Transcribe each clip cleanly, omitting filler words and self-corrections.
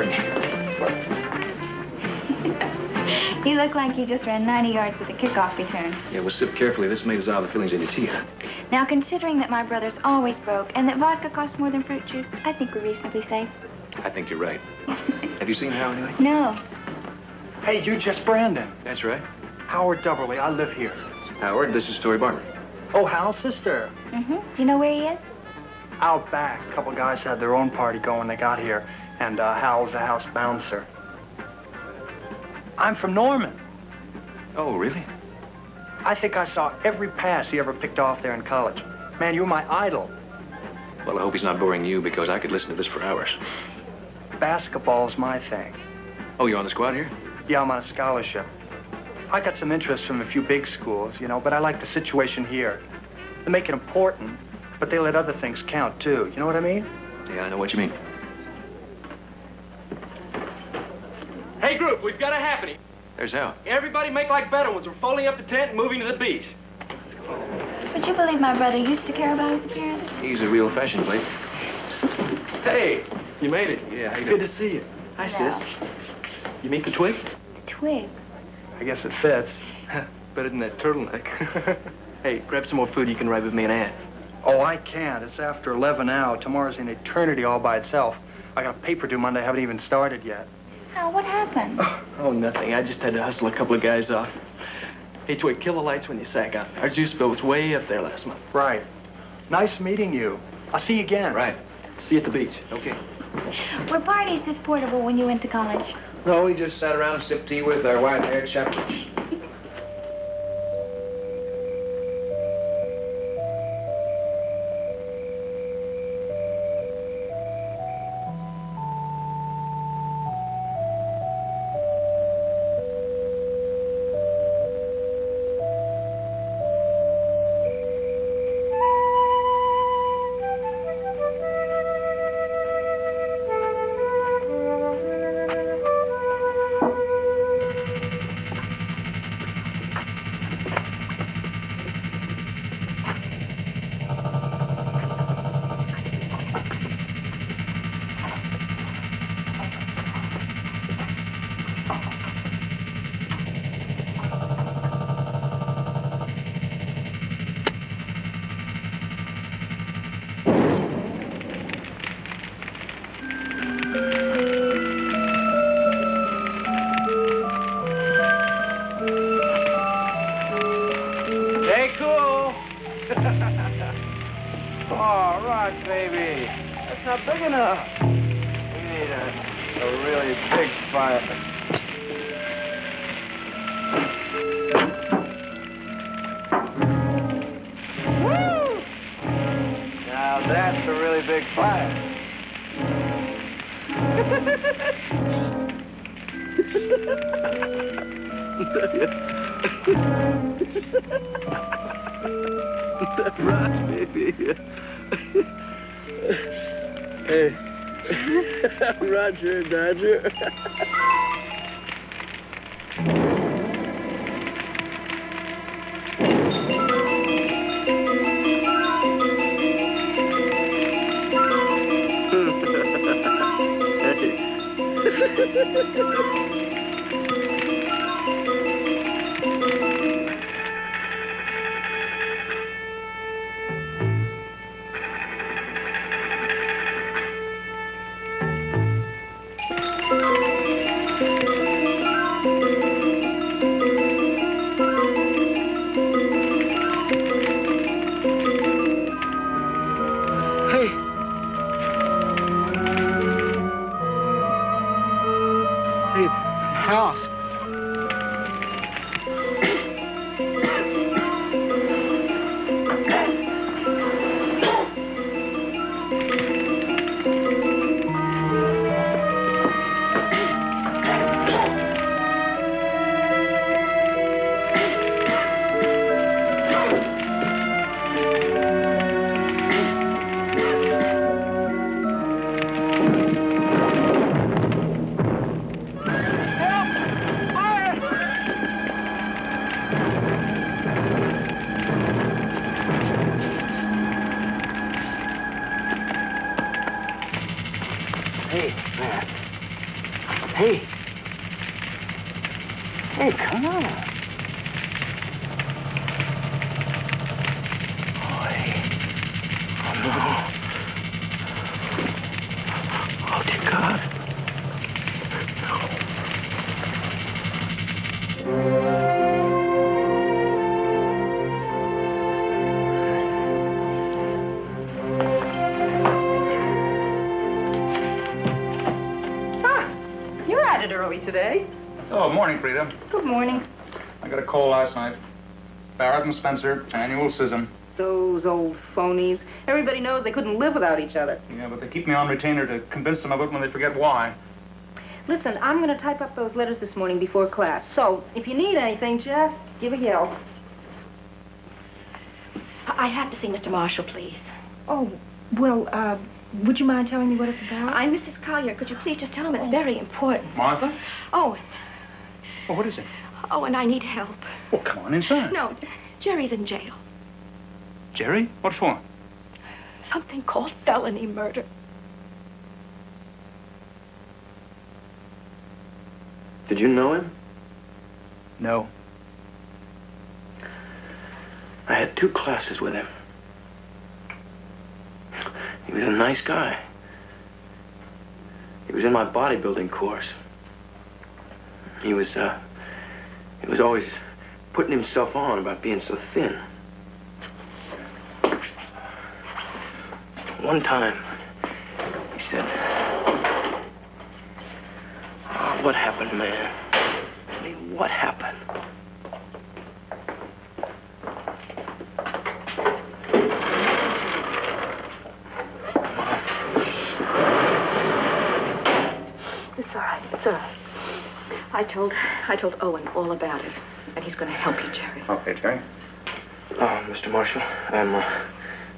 pardon. You look like you just ran 90 yards with a kickoff return. Yeah, well, sip carefully. This may dissolve the fillings in your teeth. Now, considering that my brother's always broke and that vodka costs more than fruit juice, I think we're reasonably safe. I think you're right. Have you seen Hal anyway? No. Hey, you just Brandon. That's right. Howard Dubberly. I live here. Howard, this is Story Barber. Oh, Hal's sister. Mm-hmm. Do you know where he is? Out back. A couple guys had their own party going when they got here, and Hal's a house bouncer. I'm from Norman. Oh, really? I think I saw every pass he ever picked off there in college. Man, you're my idol. Well, I hope he's not boring you, because I could listen to this for hours. Basketball's my thing. Oh, you're on the squad here? Yeah, I'm on a scholarship. I got some interest from a few big schools, you know, but I like the situation here. They make it important, but they let other things count, too. You know what I mean? Yeah, I know what you mean. Hey, group, we've got a happening. There's Hal. Everybody make like better ones. We're folding up the tent and moving to the beach. Would you believe my brother used to care about his appearance? He's a real fashion plate. Hey, you made it. Yeah, how you Good doing? to see you. Hi, No. sis. You meet the twig? The twig. I guess it fits. Better than that turtleneck. Hey, grab some more food. You can ride with me and Ann. Oh, I can't. It's after 11 now. Tomorrow's an eternity all by itself. I got a paper due Monday. I haven't even started yet. Hal, what happened? Oh, nothing. I just had to hustle a couple of guys off. Hey, Twig, kill the lights when you sack out. Our juice bill was way up there last month. Right. Nice meeting you. I'll see you again. Right. See you at the beach. Okay. Were parties this portable when you went to college? No, we just sat around and sipped tea with our white-haired chaperones. Not big enough. We need a really big fire. Woo! Now that's a really big fire. Right, baby. Hey, Roger, Dodger. Hey. Hey, come on. Oh, no. Oh, dear God. You're at it early today. Oh, morning, Frida. Good morning. I got a call last night. Barrett and Spencer, annual schism. Those old phonies. Everybody knows they couldn't live without each other. Yeah, but they keep me on retainer to convince them of it when they forget why. Listen, I'm going to type up those letters this morning before class. So, if you need anything, just give a yell. I have to see Mr. Marshall, please. Oh, well, would you mind telling me what it's about? I'm Mrs. Collier. Could you please just tell him it's very important? Martha? Oh, Oh, what is it? oh, and I need help. Oh, come on inside. No, Jerry's in jail. Jerry? What for? Something called felony murder. Did you know him? No. I had 2 classes with him. He was a nice guy. He was in my bodybuilding course. He was always putting himself on about being so thin. One time, he said, "Oh, what happened, man? I mean, what happened?" It's all right. It's all right. I told Owen all about it, and he's going to help you, Jerry. Okay, Jerry. Oh, Mr. Marshall, I'm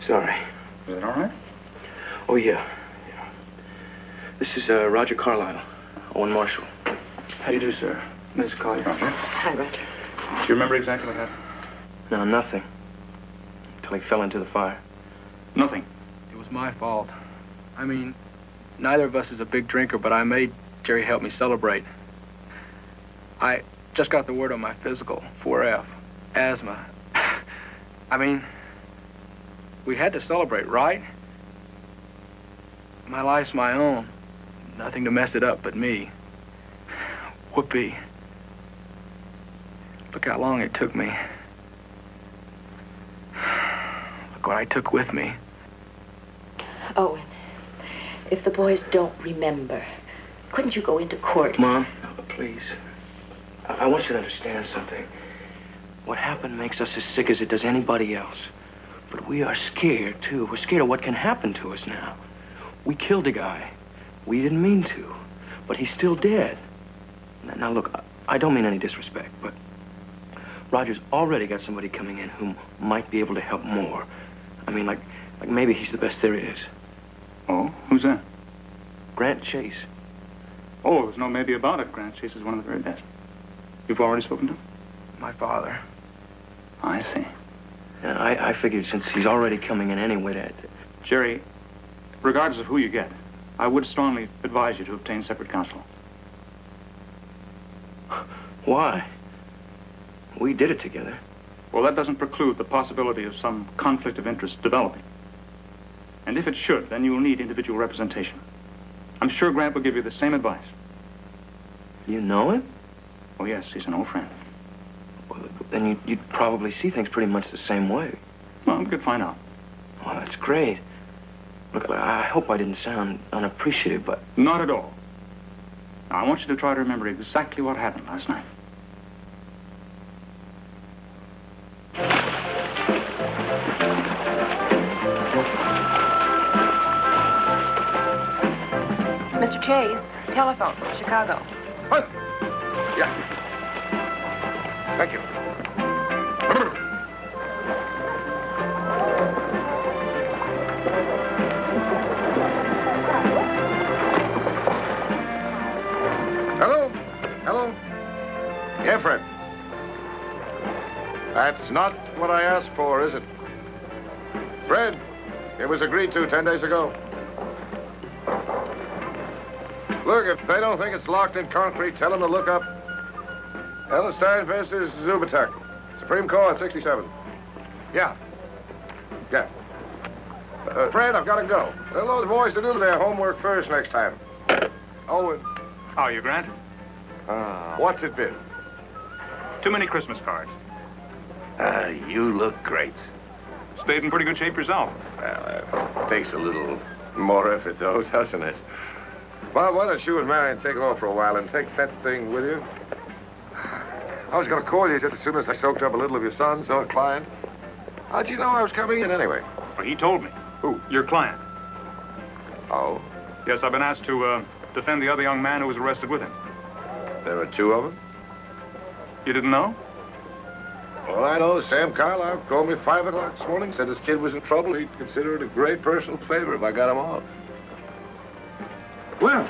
sorry. Is it all right? Oh, yeah. This is Roger Carlyle, Owen Marshall. How do you do, sir? Mrs. Collier. Roger. Hi, Roger. Do you remember exactly what happened? No, nothing. Until he fell into the fire. Nothing. It was my fault. I mean, neither of us is a big drinker, but I made Jerry help me celebrate. I just got the word on my physical, 4F, asthma. I mean, we had to celebrate, right? My life's my own. Nothing to mess it up but me. Whoopee. Look how long it took me. Look what I took with me. Owen, if the boys don't remember, couldn't you go into court? Mom, please. I want you to understand something. What happened makes us as sick as it does anybody else. But we are scared, too. We're scared of what can happen to us now. We killed a guy. We didn't mean to. But he's still dead. Now, look, I don't mean any disrespect, but Roger's already got somebody coming in who might be able to help more. I mean, like maybe he's the best there is. Oh, who's that? Grant Chase. Oh, there's no maybe about it. Grant Chase is one of the very best. You've already spoken to him? My father. I see. And I figured since he's already coming in anyway that... Jerry, regardless of who you get, I would strongly advise you to obtain separate counsel. Why? We did it together. Well, that doesn't preclude the possibility of some conflict of interest developing. And if it should, then you will need individual representation. I'm sure Grant will give you the same advice. You know him? Oh, yes, he's an old friend. Well, then you'd probably see things pretty much the same way. Well, we could find out. Oh, that's great. Look, I hope I didn't sound unappreciative, but... Not at all. Now, I want you to try to remember exactly what happened last night. Mr. Chase, telephone, Chicago. What? Yeah. Thank you. Hello? Hello? Yeah, Fred. That's not what I asked for, is it? Fred, it was agreed to 10 days ago. Look, if they don't think it's locked in concrete, tell them to look up Ellenstein versus Zubatek. Supreme Court, 67. Yeah. Yeah. Fred, I've got to go. Tell those boys to do their homework first next time. Owen. How are you, Grant? What's it been? Too many Christmas cards. You look great. Stayed in pretty good shape yourself. Well, it takes a little more effort, though, doesn't it? Well, why don't you and Marion take off for a while and take that thing with you? I was going to call you just as soon as I soaked up a little of your son's old client. How'd you know I was coming in anyway? Well, he told me. Who? Your client. Oh? Yes, I've been asked to defend the other young man who was arrested with him. There are two of them? You didn't know? Well, I know. Sam Carlisle called me 5 o'clock this morning, said his kid was in trouble. He'd consider it a great personal favor if I got him off. Well,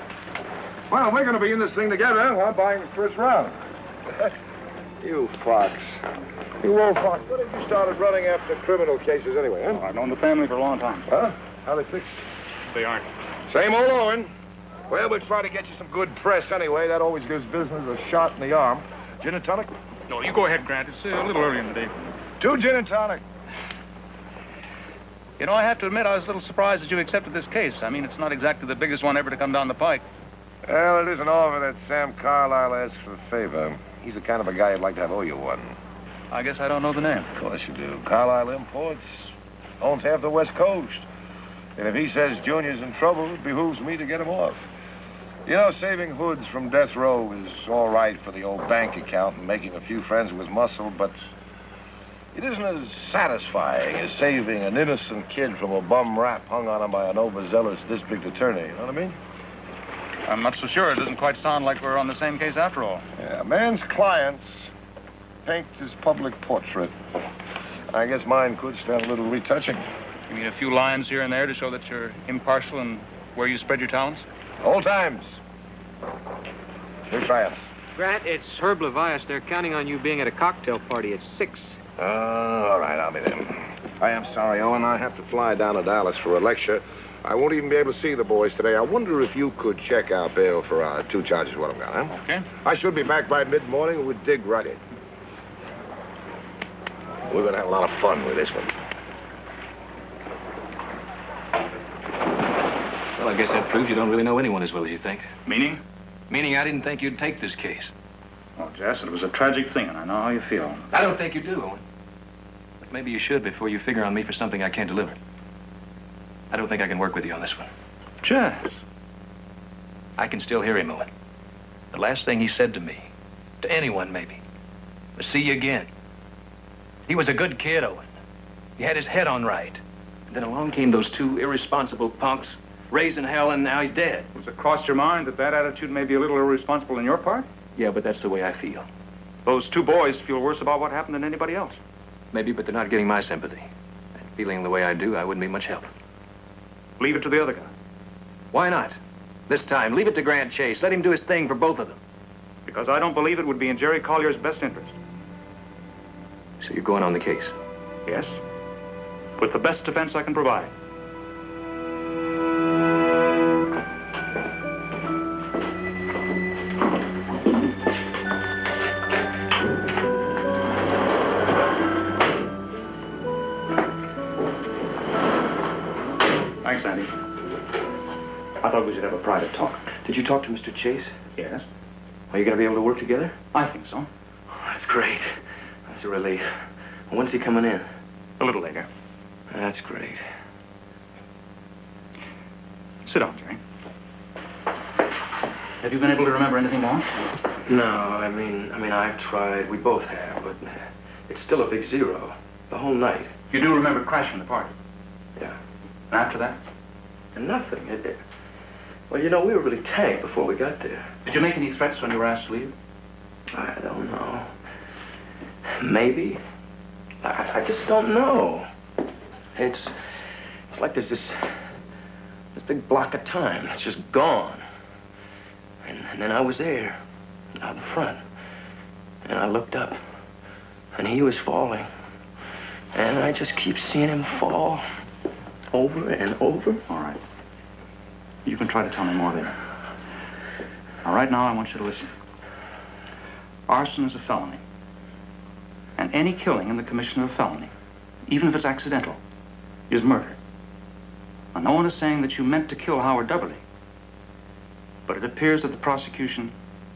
we're going to be in this thing together. I'm buying the first round. You fox. You old fox. When did you started running after criminal cases anyway, huh? Well, I've known the family for a long time. Huh? How they fixed? They aren't. Same old Owen. Well, we'll try to get you some good press anyway. That always gives business a shot in the arm. Gin and tonic? No, you go ahead, Grant. It's a little early in the day. 2 gin and tonic. You know, I have to admit I was a little surprised that you accepted this case. I mean, it's not exactly the biggest one ever to come down the pike. Well, it isn't often that Sam Carlisle asks for a favor. He's the kind of a guy I'd like to have owe you one. I guess I don't know the name. Of course you do. Carlisle Imports owns half the West Coast. And if he says Junior's in trouble, it behooves me to get him off. You know, saving hoods from death row is all right for the old bank account and making a few friends with muscle, but it isn't as satisfying as saving an innocent kid from a bum rap hung on him by an overzealous district attorney. You know what I mean? I'm not so sure. It doesn't quite sound like we're on the same case after all. Yeah, a man's clients paint his public portrait. I guess mine could stand a little retouching. You mean a few lines here and there to show that you're impartial and where you spread your talents? Old times. New triumphs. Grant, it's Herb Levias. They're counting on you being at a cocktail party at 6. All right, I'll be there. I am sorry, Owen. I have to fly down to Dallas for a lecture. I won't even be able to see the boys today. I wonder if you could check out bail for 2 charges what I've got, huh? Okay. I should be back by mid-morning and we'd dig right in. We're going to have a lot of fun with this one. Well, I guess that proves you don't really know anyone as well as you think. Meaning? Meaning I didn't think you'd take this case. Oh, Jess, it was a tragic thing, and I know how you feel. I don't think you do, Owen. But maybe you should before you figure on me for something I can't deliver. I don't think I can work with you on this one. Jess. I can still hear him, Owen. The last thing he said to me, to anyone maybe, was see you again. He was a good kid, Owen. He had his head on right. And then along came those 2 irresponsible punks, raising hell, and now he's dead. Has it crossed your mind that that attitude may be a little irresponsible on your part? Yeah, but that's the way I feel. Those 2 boys feel worse about what happened than anybody else. Maybe, but they're not getting my sympathy. And feeling the way I do, I wouldn't be much help. Leave it to the other guy. Why not? This time, leave it to Grant Chase. Let him do his thing for both of them. Because I don't believe it would be in Jerry Collier's best interest. So you're going on the case? Yes. With the best defense I can provide. Thanks, Andy. I thought we should have a private talk. Did you talk to Mr. Chase? Yes? Are you going to be able to work together? I think so. Oh, that's great. That's a relief. When's he coming in? A little later. That's great. Sit down, Jerry. Have you been able to remember anything more? No, I mean, I've tried. We both have, but it's still a big 0. The whole night. You do remember crashing the party? Yeah. And after that? And nothing. Well, you know, we were really tanked before we got there. Did you make any threats when you were asked to leave? I don't know. Maybe. I just don't know. It's like there's this big block of time. It's just gone. And then I was there, out in front. And I looked up, and he was falling. And I just keep seeing him fall over and over. All right. You can try to tell me more later. Now, right now, I want you to listen. Arson is a felony. And any killing in the commission of a felony, even if it's accidental, is murder. Now, no one is saying that you meant to kill Howard Doubleday. But it appears that the prosecution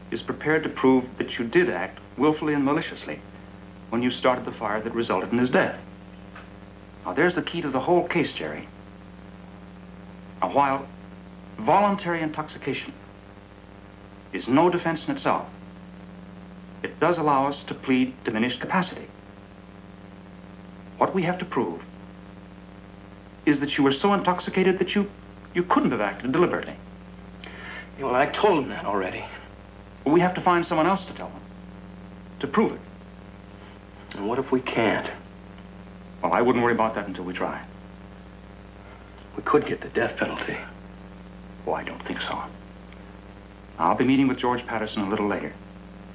is prepared to prove that you did act willfully and maliciously when you started the fire that resulted in his death. Now, there's the key to the whole case, Jerry. Now, while voluntary intoxication is no defense in itself, it does allow us to plead diminished capacity. What we have to prove is that you were so intoxicated that you couldn't have acted deliberately. Yeah, well, I told him that already. But we have to find someone else to tell him, to prove it. And what if we can't? Well, I wouldn't worry about that until we try. We could get the death penalty. Oh, I don't think so. I'll be meeting with George Patterson a little later.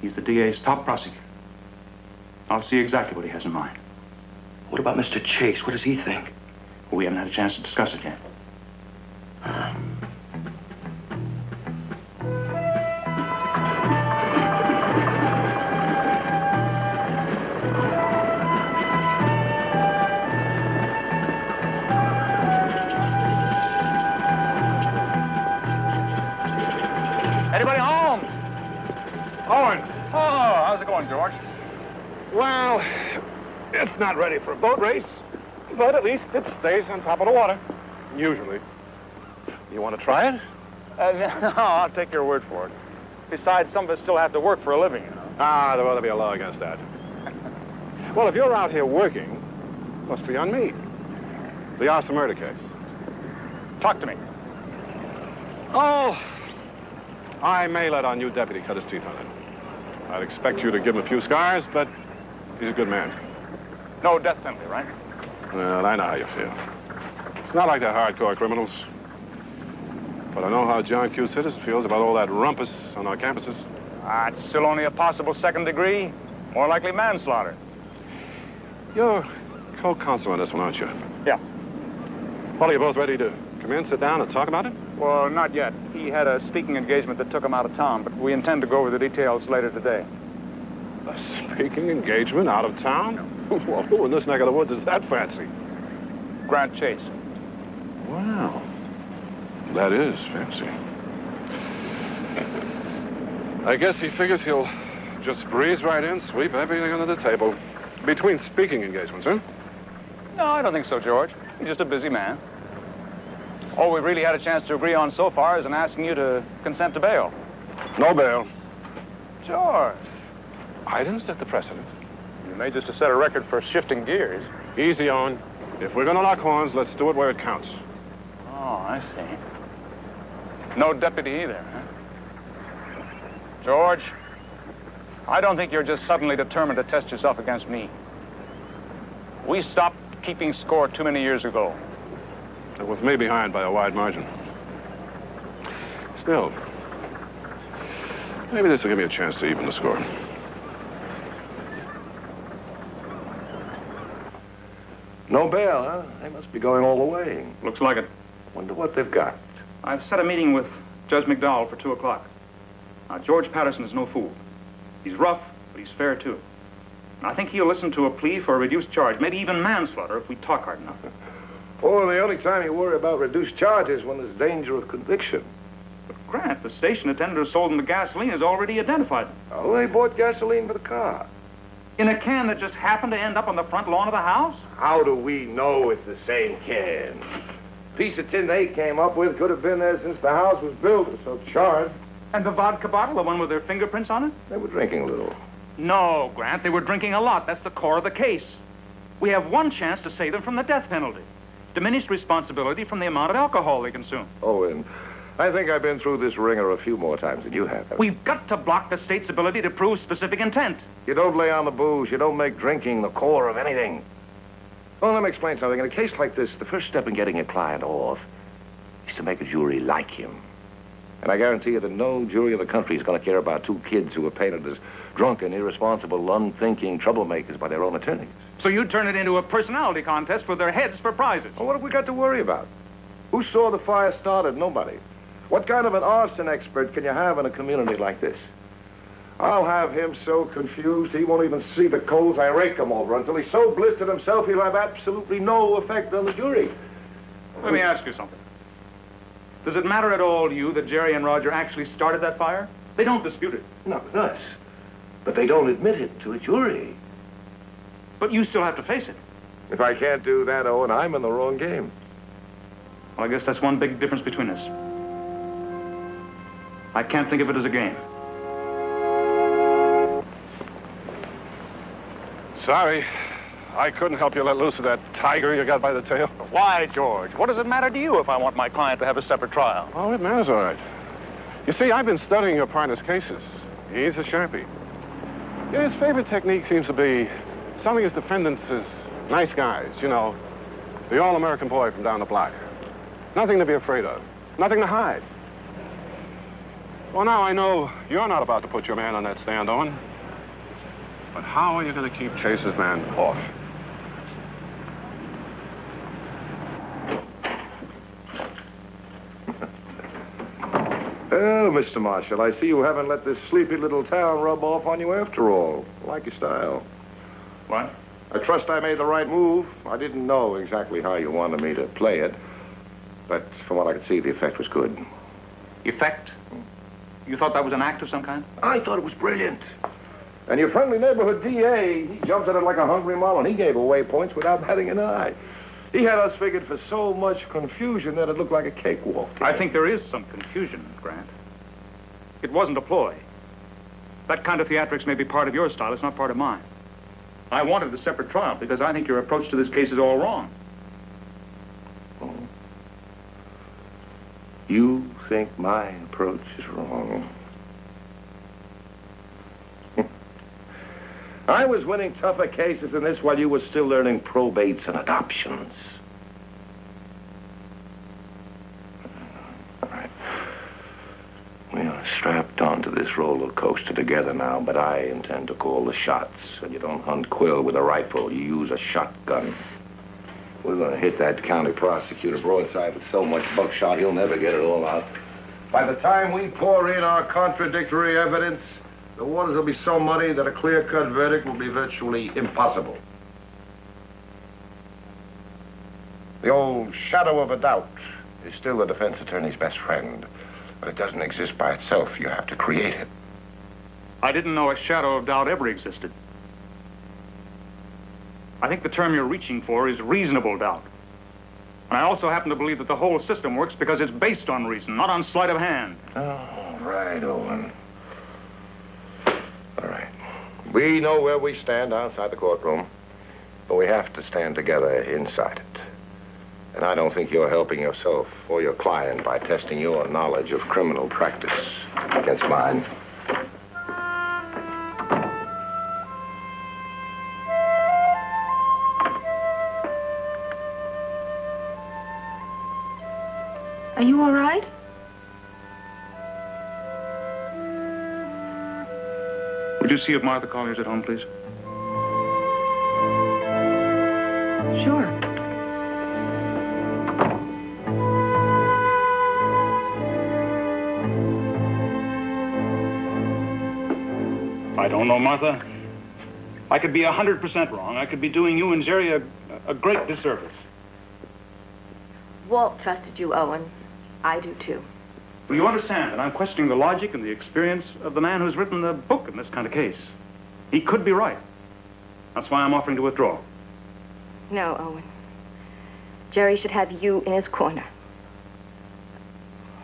He's the DA's top prosecutor. I'll see exactly what he has in mind. What about Mr. Chase? What does he think? Well, we haven't had a chance to discuss it yet. Anybody home? Owen. Oh, how's it going, George? Well, it's not ready for a boat race, but at least it stays on top of the water, usually. You want to try it? No, I'll take your word for it. Besides, some of us still have to work for a living, you know. Ah, there ought to be a law against that. Well, if you're out here working, it must be on me. The arson murder case. Talk to me. Oh, I may let our new deputy cut his teeth on it. I'd expect you to give him a few scars, but he's a good man. No death penalty, right? Well, I know how you feel. It's not like they're hardcore criminals. But I know how John Q. Citizen feels about all that rumpus on our campuses. It's still only a possible second degree. More likely manslaughter. You're co-counsel on this one, aren't you? Yeah. Well, are you both ready to come in, sit down, and talk about it? Well, not yet. He had a speaking engagement that took him out of town, but we intend to go over the details later today. A speaking engagement out of town? Well, who in this neck of the woods is that fancy? Grant Chase. Wow. That is fancy. I guess he figures he'll just breeze right in, sweep everything under the table. Between speaking engagements, huh? No, I don't think so, George. He's just a busy man. All we've really had a chance to agree on so far is in asking you to consent to bail. No bail. George. I didn't set the precedent. You may just have set a record for shifting gears. Easy, Owen. If we're going to lock horns, let's do it where it counts. Oh, I see. No deputy either, huh? George, I don't think you're just suddenly determined to test yourself against me. We stopped keeping score too many years ago. And with me behind by a wide margin. Still, maybe this will give me a chance to even the score. No bail, huh? They must be going all the way. Looks like it. Wonder what they've got. I've set a meeting with Judge McDowell for 2 o'clock. Now, George Patterson is no fool. He's rough, but he's fair, too. And I think he'll listen to a plea for a reduced charge, maybe even manslaughter if we talk hard enough. Oh, the only time you worry about reduced charges when there's danger of conviction. But, Grant, the station attendant who sold them the gasoline has already identified them. Oh, they bought gasoline for the car. In a can that just happened to end up on the front lawn of the house? How do we know it's the same can? Piece of tin they came up with could have been there since the house was built, or so charged. And the vodka bottle, the one with their fingerprints on it? They were drinking a little. No, Grant, they were drinking a lot. That's the core of the case. We have one chance to save them from the death penalty. Diminished responsibility from the amount of alcohol they consume. Oh, and I think I've been through this ringer a few more times than you have. We've got to block the state's ability to prove specific intent. You don't lay on the booze. You don't make drinking the core of anything. Well, let me explain something. In a case like this, the first step in getting a client off is to make a jury like him. And I guarantee you that no jury in the country is going to care about 2 kids who are painted as drunken, irresponsible, unthinking troublemakers by their own attorneys. So you'd turn it into a personality contest with their heads for prizes. Well, what have we got to worry about? Who saw the fire started? Nobody. What kind of an arson expert can you have in a community like this? I'll have him so confused he won't even see the coals I rake him over until he's so blistered himself he'll have absolutely no effect on the jury. Let me ask you something. Does it matter at all to you that Jerry and Roger actually started that fire? They don't dispute it. No, it does. But they don't admit it to a jury. But you still have to face it. If I can't do that, Owen, I'm in the wrong game. Well, I guess that's one big difference between us. I can't think of it as a game. Sorry. I couldn't help you let loose of that tiger you got by the tail. Why, George? What does it matter to you if I want my client to have a separate trial? Oh, it matters all right. You see, I've been studying your partner's cases. He's a sharpie. Yeah, his favorite technique seems to be selling his defendants as nice guys, you know, the all-American boy from down the block. Nothing to be afraid of. Nothing to hide. Well, now I know you're not about to put your man on that stand, Owen. But how are you going to keep Chase's man off? Oh, Mr. Marshall, I see you haven't let this sleepy little town rub off on you after all. I like your style. What? I trust I made the right move. I didn't know exactly how you wanted me to play it, but from what I could see, the effect was good. Effect? You thought that was an act of some kind? I thought it was brilliant. And your friendly neighborhood DA, he jumped at it like a hungry mullen. He gave away points without batting an eye. He had us figured for so much confusion that it looked like a cakewalk. I think there is some confusion, Grant. It wasn't a ploy. That kind of theatrics may be part of your style. It's not part of mine. I wanted a separate trial because I think your approach to this case is all wrong. Oh. You think my approach is wrong? I was winning tougher cases than this while you were still learning probates and adoptions. All right. We are strapped onto this roller coaster together now, but I intend to call the shots. And you don't hunt quail with a rifle, you use a shotgun. We're going to hit that county prosecutor broadside with so much buckshot, he'll never get it all out. By the time we pour in our contradictory evidence, the waters will be so muddy that a clear-cut verdict will be virtually impossible. The old shadow of a doubt is still the defense attorney's best friend, but it doesn't exist by itself. You have to create it. I didn't know a shadow of doubt ever existed. I think the term you're reaching for is reasonable doubt. And I also happen to believe that the whole system works because it's based on reason, not on sleight of hand. Oh, right, Owen. All right. We know where we stand outside the courtroom, but we have to stand together inside it. And I don't think you're helping yourself or your client by testing your knowledge of criminal practice against mine. Are you all right? Would you see if Martha Collier's at home, please? Sure. I don't know, Martha. I could be 100% wrong. I could be doing you and Jerry a great disservice. Walt trusted you, Owen. I do, too. Well, you understand that I'm questioning the logic and the experience of the man who's written the book in this kind of case. He could be right. That's why I'm offering to withdraw. No, Owen. Jerry should have you in his corner.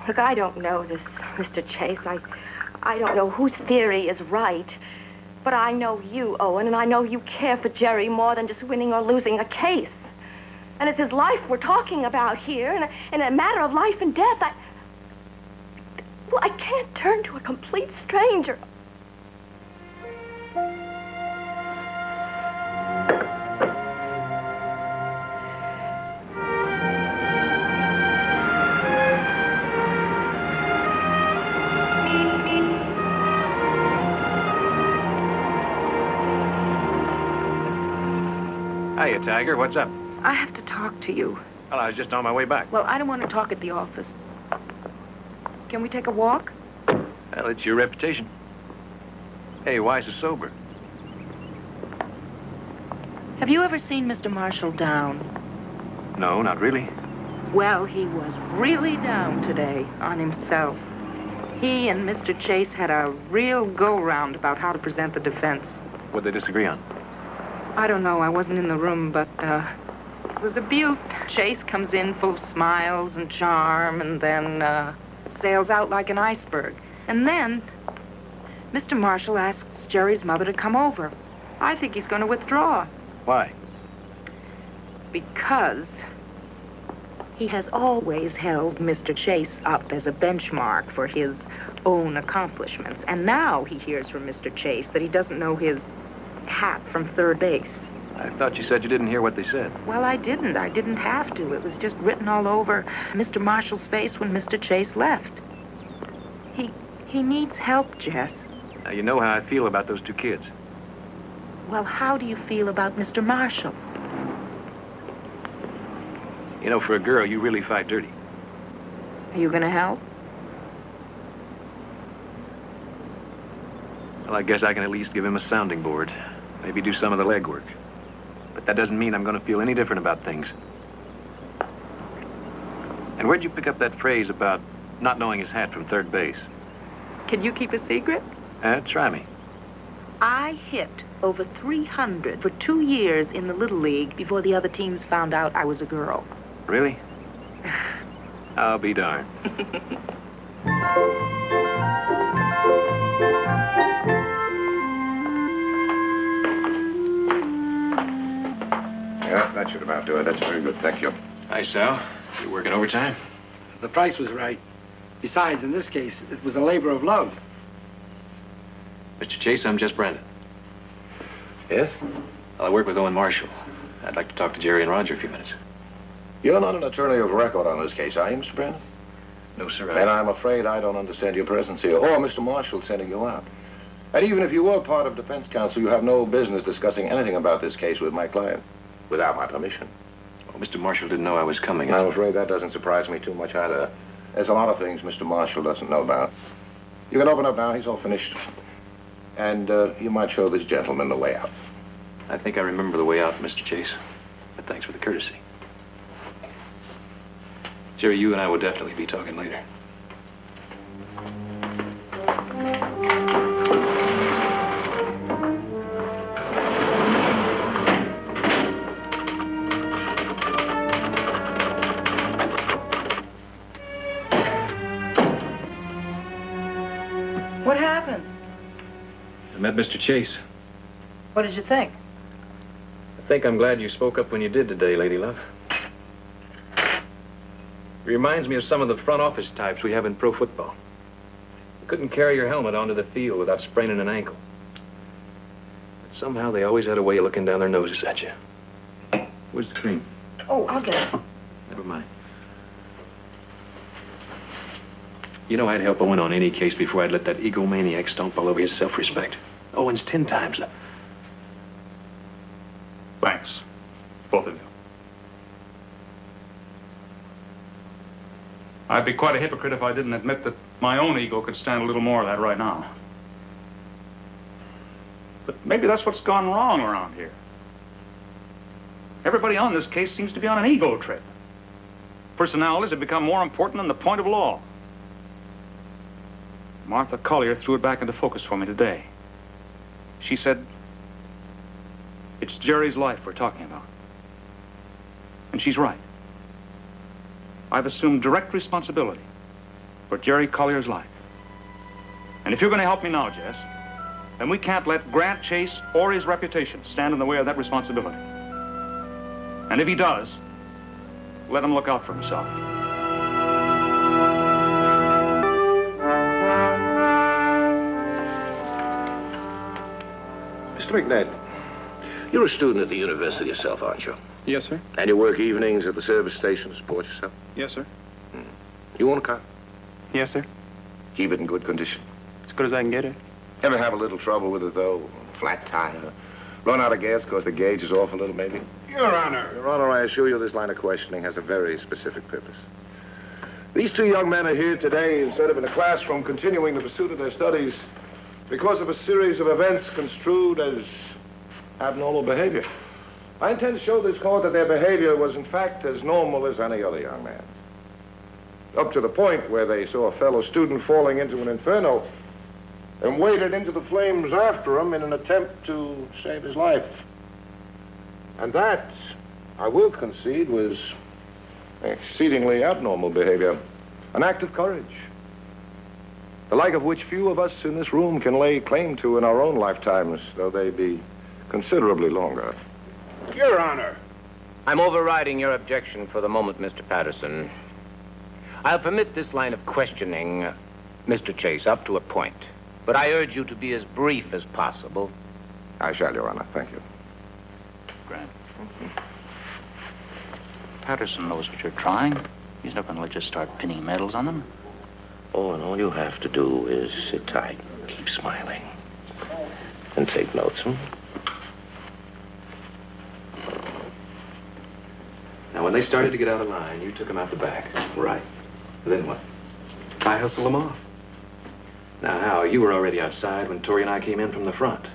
Look, I don't know this Mr. Chase. I don't know whose theory is right. But I know you, Owen, and I know you care for Jerry more than just winning or losing a case. And it's his life we're talking about here, and in a matter of life and death, well, I can't turn to a complete stranger. Hiya, Tiger. What's up? I have to talk to you. Well, I was just on my way back. Well, I don't want to talk at the office. Can we take a walk? Well, it's your reputation. Hey, why so sober? Have you ever seen Mr. Marshall down? No, not really. Well, he was really down today on himself. He and Mr. Chase had a real go-round about how to present the defense. What'd they disagree on? I don't know. I wasn't in the room, but it was a beaut. Chase comes in full of smiles and charm and then sails out like an iceberg. And then Mr. Marshall asks Jerry's mother to come over. I think he's going to withdraw. Why? Because he has always held Mr. Chase up as a benchmark for his own accomplishments. And now he hears from Mr. Chase that he doesn't know his hat from third base. I thought you said you didn't hear what they said. Well, I didn't. I didn't have to. It was just written all over Mr. Marshall's face when Mr. Chase left. He needs help, Jess. Now, you know how I feel about those two kids. Well, how do you feel about Mr. Marshall? You know, for a girl, you really fight dirty. Are you going to help? Well, I guess I can at least give him a sounding board. Maybe do some of the legwork. But that doesn't mean I'm going to feel any different about things. And where'd you pick up that phrase about not knowing his hat from third base? Can you keep a secret? Try me. I hit over 300 for 2 years in the Little League before the other teams found out I was a girl. Really? I'll be darned. Yeah, that should about do it. That's very good. Thank you. Hi, Sal. You working overtime? The price was right. Besides, in this case, it was a labor of love. Mr. Chase, I'm Jess Brandon. Yes? Well, I work with Owen Marshall. I'd like to talk to Jerry and Roger a few minutes. You're not an attorney of record on this case, are you, Mr. Brandon? No, sir. And I'm afraid I don't understand your presence here, or Mr. Marshall sending you out. And even if you were part of defense counsel, you have no business discussing anything about this case with my client without my permission. Well, Mr. Marshall didn't know I was coming. I'm afraid that doesn't surprise me too much either. There's a lot of things Mr. Marshall doesn't know about. You can open up now. He's all finished. And you might show this gentleman the way out. I think I remember the way out, Mr. Chase. But thanks for the courtesy. Jerry, you and I will definitely be talking later. What happened? I met Mr. Chase. What did you think? I think I'm glad you spoke up when you did today, Lady Love. It reminds me of some of the front office types we have in pro football. You couldn't carry your helmet onto the field without spraining an ankle. But somehow they always had a way of looking down their noses at you. Where's the cream? Oh, I'll get it. Never mind. You know I'd help Owen on any case before I'd let that egomaniac stomp all over his self-respect. Owen's 10 times. Thanks, both of you. I'd be quite a hypocrite if I didn't admit that my own ego could stand a little more of that right now. But maybe that's what's gone wrong around here. Everybody on this case seems to be on an ego trip. Personalities have become more important than the point of law. Martha Collier threw it back into focus for me today. She said, it's Jerry's life we're talking about. And she's right. I've assumed direct responsibility for Jerry Collier's life. And if you're going to help me now, Jess, then we can't let Grant Chase or his reputation stand in the way of that responsibility. And if he does, let him look out for himself. Mr. McNabb, you're a student at the university yourself, aren't you? Yes, sir. And you work evenings at the service station to support yourself? Yes, sir. You own a car? Yes, sir. Keep it in good condition? As good as I can get it. Ever have a little trouble with it, though? Flat tire? Run out of gas because the gauge is off a little, maybe? Your Honor. Your Honor, I assure you this line of questioning has a very specific purpose. These two young men are here today instead of in a classroom continuing the pursuit of their studies because of a series of events construed as abnormal behavior. I intend to show this court that their behavior was in fact as normal as any other young man's. Up to the point where they saw a fellow student falling into an inferno and waded into the flames after him in an attempt to save his life. And that, I will concede, was exceedingly abnormal behavior, an act of courage, the like of which few of us in this room can lay claim to in our own lifetimes, though they be considerably longer. Your Honor. I'm overriding your objection for the moment, Mr. Patterson. I'll permit this line of questioning, Mr. Chase, up to a point. But I urge you to be as brief as possible. I shall, Your Honor. Thank you. Grant. Patterson knows what you're trying. He's not going to let you start pinning medals on them. Oh, and all you have to do is sit tight, keep smiling, and take notes, Now, when they started to get out of line, you took them out the back. Right. Then what? I hustled them off. Now, Hal, you were already outside when Tori and I came in from the front.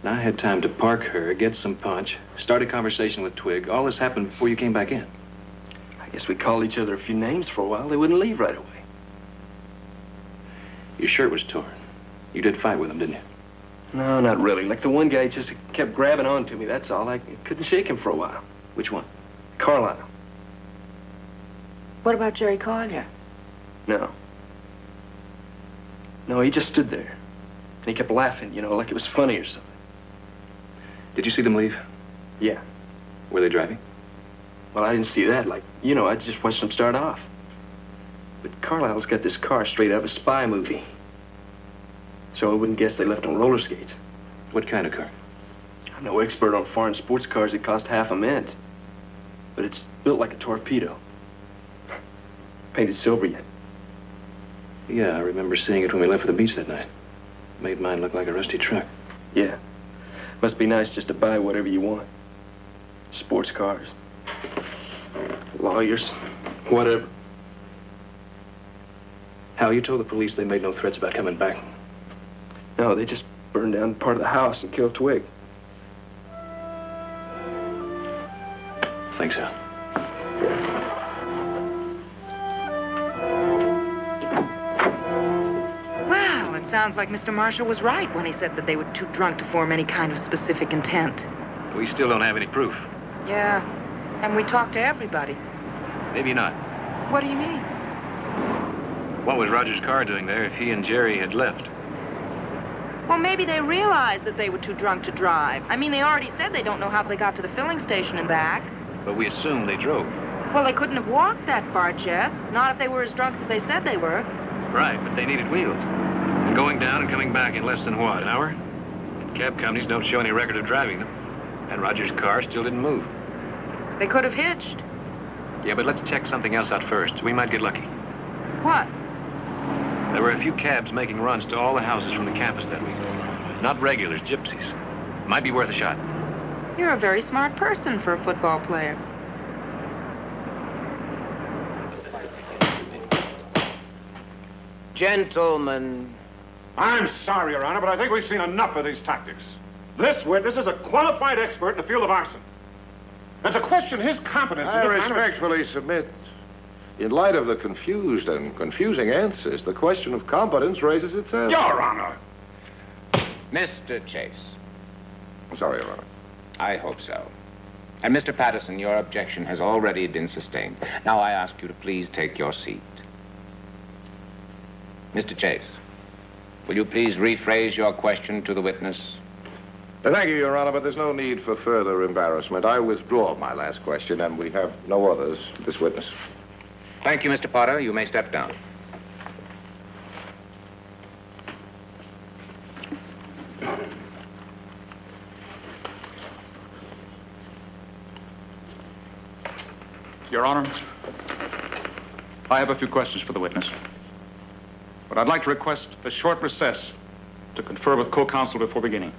Now, I had time to park her, get some punch, start a conversation with Twig. All this happened before you came back in. I guess we called each other a few names for a while. They wouldn't leave right away. Your shirt was torn. You did fight with them, didn't you? No, not really. Like the one guy just kept grabbing on to me, that's all. I couldn't shake him for a while. Which one? Carlisle. What about Jerry Collier? No. No, he just stood there. And he kept laughing, you know, like it was funny or something. Did you see them leave? Yeah. Were they driving? Well, I didn't see that. Like, you know, I just watched them start off. But Carlisle's got this car straight out of a spy movie. So I wouldn't guess they left on roller skates. What kind of car? I'm no expert on foreign sports cars that cost half a mint. But it's built like a torpedo. Painted silver yet. Yeah, I remember seeing it when we left for the beach that night. Made mine look like a rusty truck. Yeah. Must be nice just to buy whatever you want. Sports cars. Lawyers. Whatever. Hal, you told the police they made no threats about coming back. No, they just burned down part of the house and killed Twig. Thanks, Hal. Well, it sounds like Mr. Marshall was right when he said that they were too drunk to form any kind of specific intent. We still don't have any proof. Yeah, and we talked to everybody. Maybe not. What do you mean? What was Roger's car doing there if he and Jerry had left? Well, maybe they realized that they were too drunk to drive. I mean, they already said they don't know how they got to the filling station and back. But we assume they drove. Well, they couldn't have walked that far, Jess. Not if they were as drunk as they said they were. Right, but they needed wheels. And going down and coming back in less than what, an hour? Cab companies don't show any record of driving them. And Roger's car still didn't move. They could have hitched. Yeah, but let's check something else out first. We might get lucky. What? There were a few cabs making runs to all the houses from the campus that week. Not regulars, gypsies. Might be worth a shot. You're a very smart person for a football player. Gentlemen. I'm sorry, Your Honor, but I think we've seen enough of these tactics. This witness is a qualified expert in the field of arson. And to question his competence... I respectfully submit, in light of the confused and confusing answers, the question of competence raises itself. Your Honor! Mr. Chase. I'm sorry, Your Honor. I hope so. And Mr. Patterson, your objection has already been sustained. Now I ask you to please take your seat. Mr. Chase, will you please rephrase your question to the witness? Thank you, Your Honor, but there's no need for further embarrassment. I withdraw my last question, and we have no others for this witness. Thank you, Mr. Potter. You may step down. Your Honor, I have a few questions for the witness. But I'd like to request a short recess to confer with co-counsel before beginning.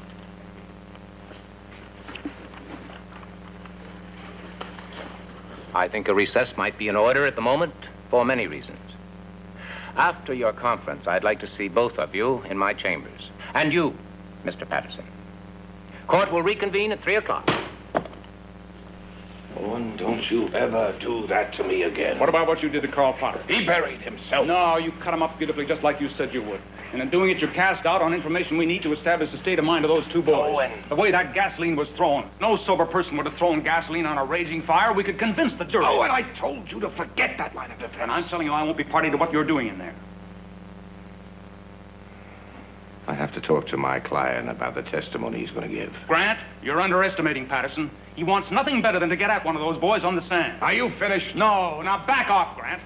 I think a recess might be in order at the moment for many reasons. After your conference, I'd like to see both of you in my chambers. And you, Mr. Patterson. Court will reconvene at 3 o'clock. Owen, don't you ever do that to me again. What about what you did to Carl Potter? He buried himself. No, you cut him up beautifully, just like you said you would. And in doing it, you cast doubt on information we need to establish the state of mind of those two boys. Owen. The way that gasoline was thrown. No sober person would have thrown gasoline on a raging fire. We could convince the jury. Owen, I told you to forget that line of defense. And I'm telling you, I won't be party to what you're doing in there. I have to talk to my client about the testimony he's going to give. Grant, you're underestimating Patterson. He wants nothing better than to get at one of those boys on the stand. Are you finished? No, now back off, Grant.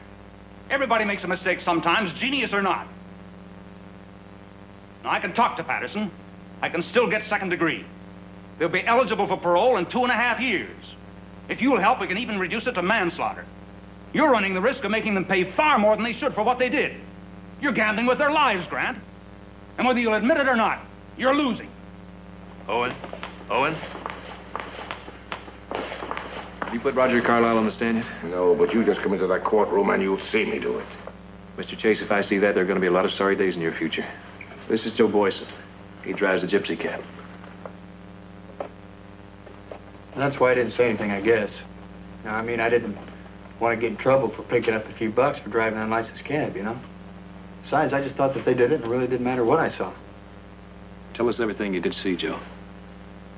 Everybody makes a mistake sometimes, genius or not. Now, I can talk to Patterson. I can still get second degree. They'll be eligible for parole in 2.5 years. If you'll help, we can even reduce it to manslaughter. You're running the risk of making them pay far more than they should for what they did. You're gambling with their lives, Grant. And whether you'll admit it or not, you're losing. Owen? Owen? You put Roger Carlyle on the stand yet? No, but you just come into that courtroom and you'll see me do it. Mr. Chase, if I see that, there are going to be a lot of sorry days in your future. This is Joe Boyson. He drives the gypsy cab. That's why I didn't say anything, I guess. I mean, I didn't want to get in trouble for picking up a few bucks for driving an unlicensed cab, you know? Besides, I just thought that they did it, and it really didn't matter what I saw. Tell us everything you did see, Joe.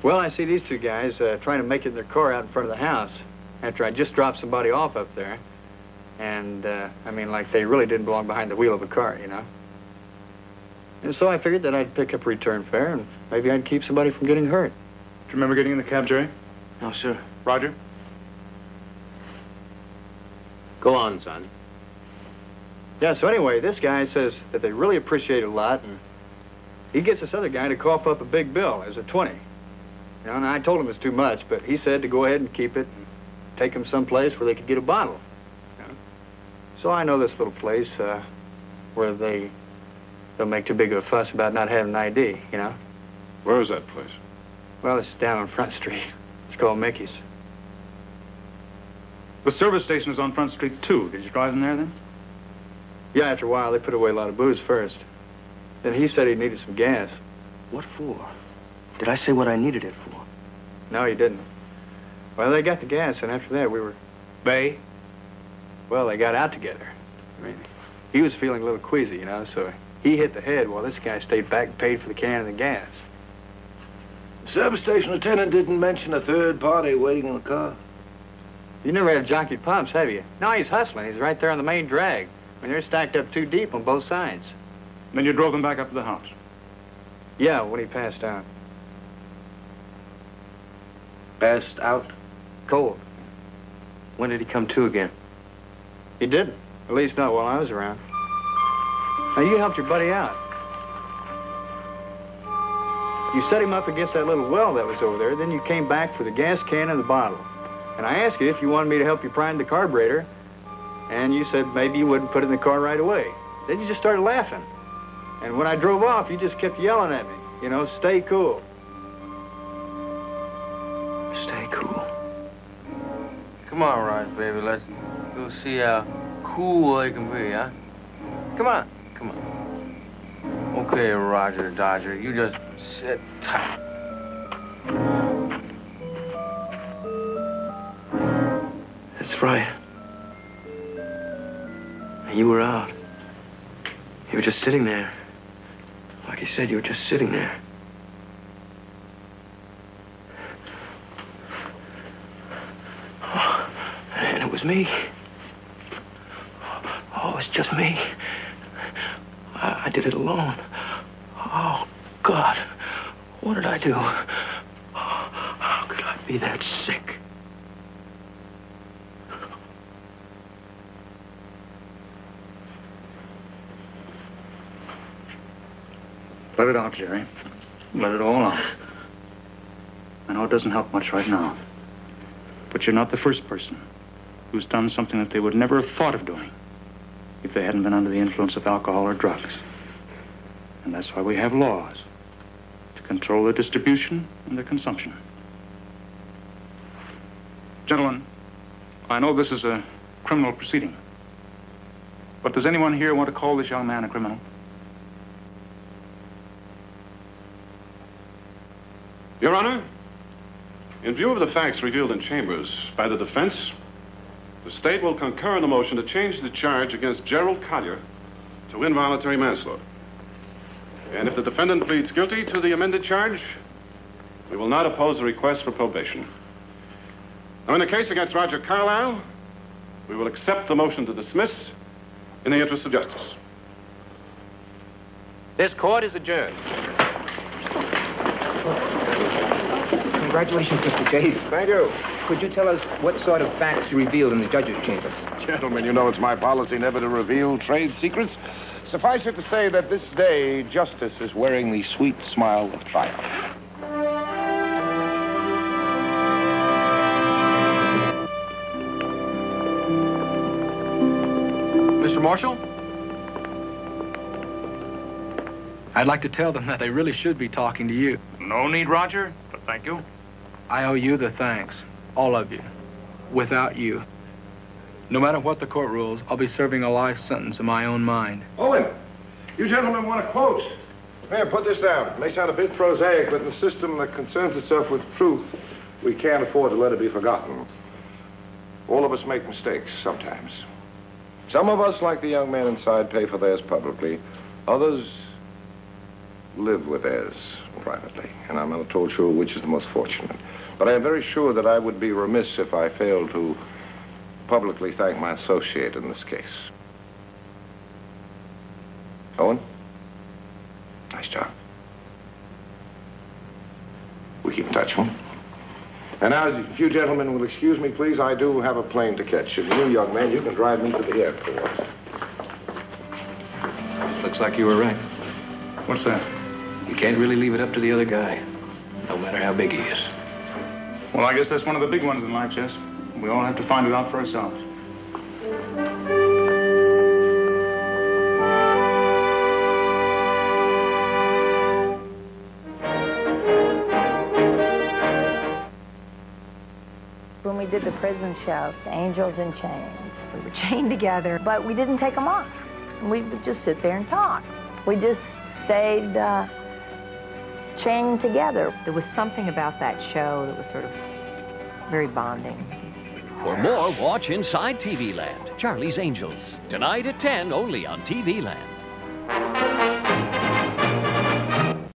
Well, I see these two guys trying to make it in their car out in front of the house after I just dropped somebody off up there. And, I mean, like they really didn't belong behind the wheel of a car, you know? And so I figured that I'd pick up return fare and maybe I'd keep somebody from getting hurt. Do you remember getting in the cab, Jerry? No, sir. Roger? Go on, son. Yeah, so anyway, this guy says that they really appreciate it a lot, and he gets this other guy to cough up a big bill as a 20. You know, and I told him it's too much, but he said to go ahead and keep it and take him someplace where they could get a bottle. You know? So I know this little place where they'll make too big of a fuss about not having an ID, you know? Where is that place? Well, it's down on Front Street. It's called Mickey's. The service station is on Front Street, too. Did you drive in there, then? Yeah, after a while, they put away a lot of booze first. Then he said he needed some gas. What for? Did I say what I needed it for? No, he didn't. Well, they got the gas, and after that, we were... Bay? Well, they got out together. I mean, he was feeling a little queasy, you know, so he hit the head while this guy stayed back and paid for the can of the gas. The service station attendant didn't mention a third party waiting in the car. You never had jockeyed pumps, have you? No, he's hustling. He's right there on the main drag. I mean, they're stacked up too deep on both sides. Then you drove them back up to the house? Yeah, when he passed out. Passed out? Cold. When did he come to again? He didn't. At least not while I was around. Now, you helped your buddy out. You set him up against that little well that was over there, then you came back for the gas can and the bottle. And I asked you if you wanted me to help you prime the carburetor, and you said maybe you wouldn't put it in the car right away. Then you just started laughing. And when I drove off, you just kept yelling at me. You know, stay cool. Stay cool. Come on, Roger, baby. Let's go see how cool they can be, huh? Come on. Come on. Okay, Roger Dodger, you just sit tight. That's right. You were out. You were just sitting there. Like you said, you were just sitting there. Oh, and it was me. Oh, it was just me. I did it alone. Oh, God. What did I do? How could I be that sick? Let it out, Jerry. Let it all out. I know it doesn't help much right now. But you're not the first person who's done something that they would never have thought of doing if they hadn't been under the influence of alcohol or drugs. And that's why we have laws to control their distribution and their consumption. Gentlemen, I know this is a criminal proceeding, But does anyone here want to call this young man a criminal? Your Honor, in view of the facts revealed in chambers by the defense, the state will concur in the motion to change the charge against Gerald Collier to involuntary manslaughter. And if the defendant pleads guilty to the amended charge, we will not oppose the request for probation. Now, in the case against Roger Carlyle, we will accept the motion to dismiss in the interest of justice. This court is adjourned. Congratulations, Mr. Chase. Thank you. Could you tell us what sort of facts you revealed in the judge's chambers? Gentlemen, you know it's my policy never to reveal trade secrets. Suffice it to say that this day, justice is wearing the sweet smile of triumph. Mr. Marshall? I'd like to tell them that they really should be talking to you. No need, Roger, but thank you. I owe you the thanks, all of you. Without you, no matter what the court rules, I'll be serving a life sentence in my own mind. Owen, you gentlemen want a quote? Here, put this down. It may sound a bit prosaic, but in a system that concerns itself with truth, we can't afford to let it be forgotten. All of us make mistakes sometimes. Some of us, like the young man inside, pay for theirs publicly. Others live with theirs privately. And I'm not at all sure which is the most fortunate. But I am very sure that I would be remiss if I failed to publicly thank my associate in this case. Owen, nice job. We keep in touch, huh? And now, if you gentlemen will excuse me, please, I do have a plane to catch. And you, young man, you can drive me to the airport. Looks like you were right. What's that? You can't really leave it up to the other guy, no matter how big he is. Well, I guess that's one of the big ones in life, Jess. We all have to find it out for ourselves. When we did the prison show, Angels in Chains, we were chained together, but we didn't take them off. We would just sit there and talk. We just stayed chained together. There was something about that show that was sort of very bonding. For more, watch Inside TV Land, Charlie's Angels. Tonight at 10, only on TV Land.